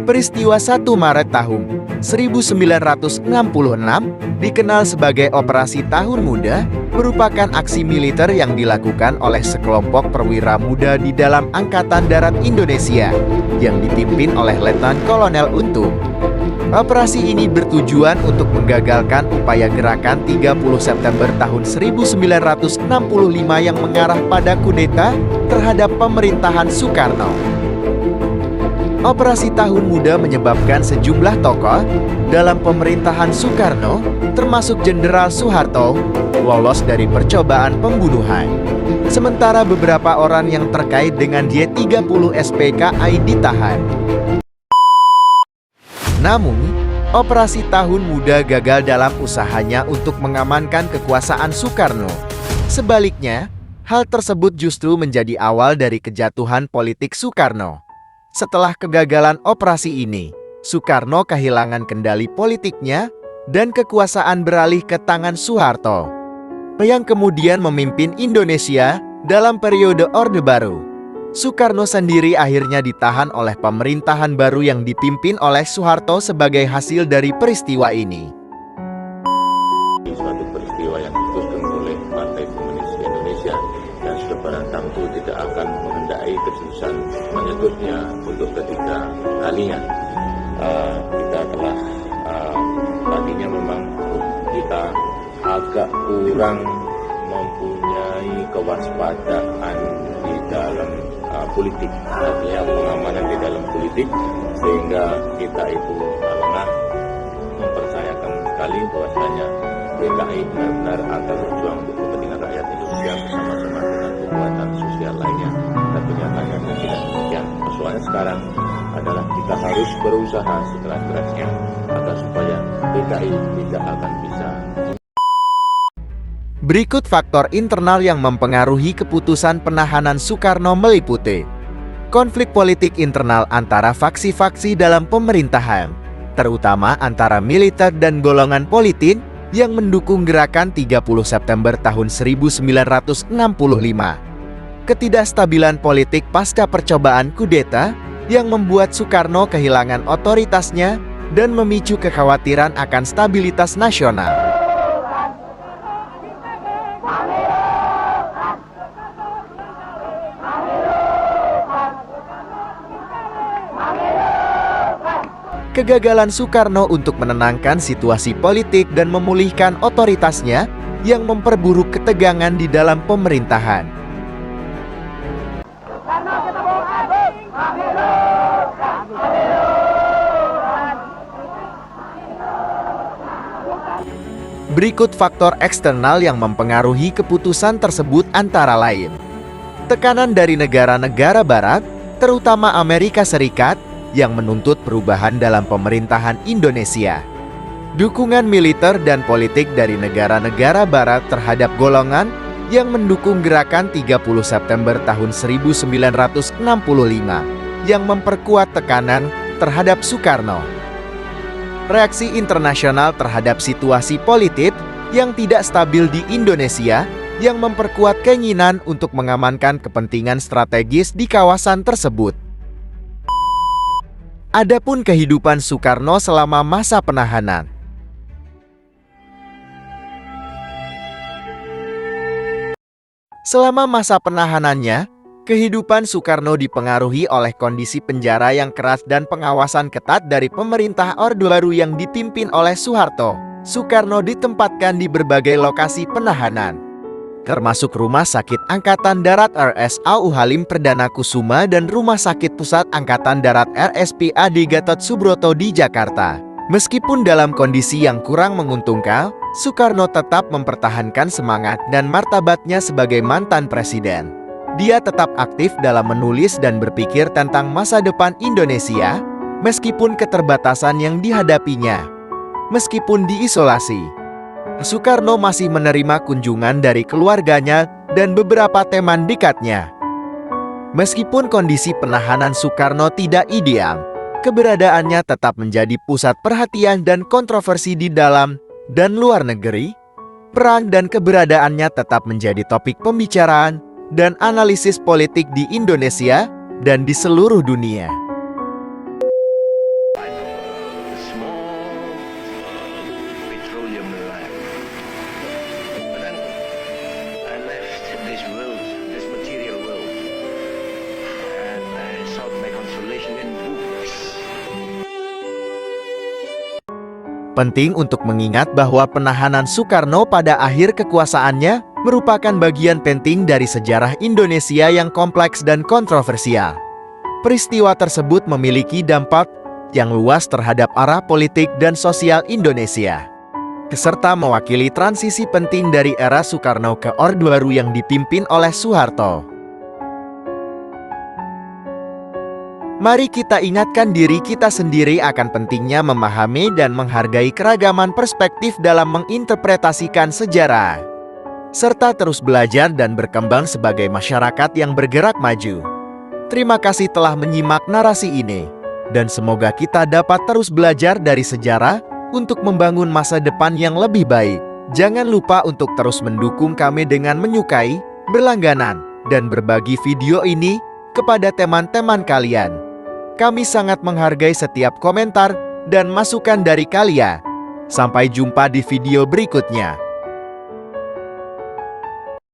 Peristiwa 1 Maret tahun 1966 dikenal sebagai Operasi Tahun Muda, merupakan aksi militer yang dilakukan oleh sekelompok perwira muda di dalam Angkatan Darat Indonesia yang dipimpin oleh Letnan Kolonel Untung. Operasi ini bertujuan untuk menggagalkan upaya gerakan 30 September tahun 1965 yang mengarah pada kudeta terhadap pemerintahan Soekarno. Operasi Tahun Muda menyebabkan sejumlah tokoh dalam pemerintahan Soekarno, termasuk Jenderal Soeharto, lolos dari percobaan pembunuhan. Sementara beberapa orang yang terkait dengan Y30 SPKI ditahan. Namun, Operasi Tahun Muda gagal dalam usahanya untuk mengamankan kekuasaan Soekarno. Sebaliknya, hal tersebut justru menjadi awal dari kejatuhan politik Soekarno. Setelah kegagalan operasi ini, Soekarno kehilangan kendali politiknya dan kekuasaan beralih ke tangan Soeharto, yang kemudian memimpin Indonesia dalam periode Orde Baru. Soekarno sendiri akhirnya ditahan oleh pemerintahan baru yang dipimpin oleh Soeharto sebagai hasil dari peristiwa ini. Suatu peristiwa yang diputuskan oleh Partai Komunis Indonesia dan sudah barang tentu tidak akan mengendai keputusan menyebutnya untuk ketiga kalinya. Kita telah tadinya memang kita agak kurang mempunyai kewaspadaan di dalam politik, artinya pengamanan di dalam politik, sehingga kita itu lengah mempercayakan sekali bahwasanya PKI benar-benar akan berjuang untuk kepentingan rakyat Indonesia bersama-sama dengan kekuatan sosial lainnya. Tapi nyatanya tidak demikian. Persoalannya sekarang adalah kita harus berusaha sekeras-kerasnya agar supaya PKI tidak akan bisa. Berikut faktor internal yang mempengaruhi keputusan penahanan Soekarno meliputi konflik politik internal antara faksi-faksi dalam pemerintahan, terutama antara militer dan golongan politik yang mendukung gerakan 30 September tahun 1965. Ketidakstabilan politik pasca percobaan kudeta yang membuat Soekarno kehilangan otoritasnya dan memicu kekhawatiran akan stabilitas nasional. Kegagalan Soekarno untuk menenangkan situasi politik dan memulihkan otoritasnya yang memperburuk ketegangan di dalam pemerintahan. Berikut faktor eksternal yang mempengaruhi keputusan tersebut antara lain: tekanan dari negara-negara barat, terutama Amerika Serikat, yang menuntut perubahan dalam pemerintahan Indonesia. Dukungan militer dan politik dari negara-negara barat terhadap golongan yang mendukung gerakan 30 September tahun 1965 yang memperkuat tekanan terhadap Soekarno. Reaksi internasional terhadap situasi politik yang tidak stabil di Indonesia yang memperkuat keinginan untuk mengamankan kepentingan strategis di kawasan tersebut. Adapun kehidupan Soekarno selama masa penahanan. Selama masa penahanannya, kehidupan Soekarno dipengaruhi oleh kondisi penjara yang keras dan pengawasan ketat dari pemerintah Orde Baru yang dipimpin oleh Soeharto. Soekarno ditempatkan di berbagai lokasi penahanan, termasuk Rumah Sakit Angkatan Darat RSAU Halim Perdana Kusuma dan Rumah Sakit Pusat Angkatan Darat RSPAD Gatot Subroto di Jakarta. Meskipun dalam kondisi yang kurang menguntungkan, Soekarno tetap mempertahankan semangat dan martabatnya sebagai mantan presiden. Dia tetap aktif dalam menulis dan berpikir tentang masa depan Indonesia, meskipun keterbatasan yang dihadapinya. Meskipun diisolasi, Soekarno masih menerima kunjungan dari keluarganya dan beberapa teman dekatnya. Meskipun kondisi penahanan Soekarno tidak ideal, keberadaannya tetap menjadi pusat perhatian dan kontroversi di dalam dan luar negeri. Peran dan keberadaannya tetap menjadi topik pembicaraan dan analisis politik di Indonesia dan di seluruh dunia. Penting untuk mengingat bahwa penahanan Soekarno pada akhir kekuasaannya merupakan bagian penting dari sejarah Indonesia yang kompleks dan kontroversial. Peristiwa tersebut memiliki dampak yang luas terhadap arah politik dan sosial Indonesia, serta mewakili transisi penting dari era Soekarno ke Orde Baru yang dipimpin oleh Soeharto. Mari kita ingatkan diri kita sendiri akan pentingnya memahami dan menghargai keragaman perspektif dalam menginterpretasikan sejarah, serta terus belajar dan berkembang sebagai masyarakat yang bergerak maju. Terima kasih telah menyimak narasi ini, dan semoga kita dapat terus belajar dari sejarah untuk membangun masa depan yang lebih baik. Jangan lupa untuk terus mendukung kami dengan menyukai, berlangganan, dan berbagi video ini kepada teman-teman kalian. Kami sangat menghargai setiap komentar dan masukan dari kalian. Sampai jumpa di video berikutnya.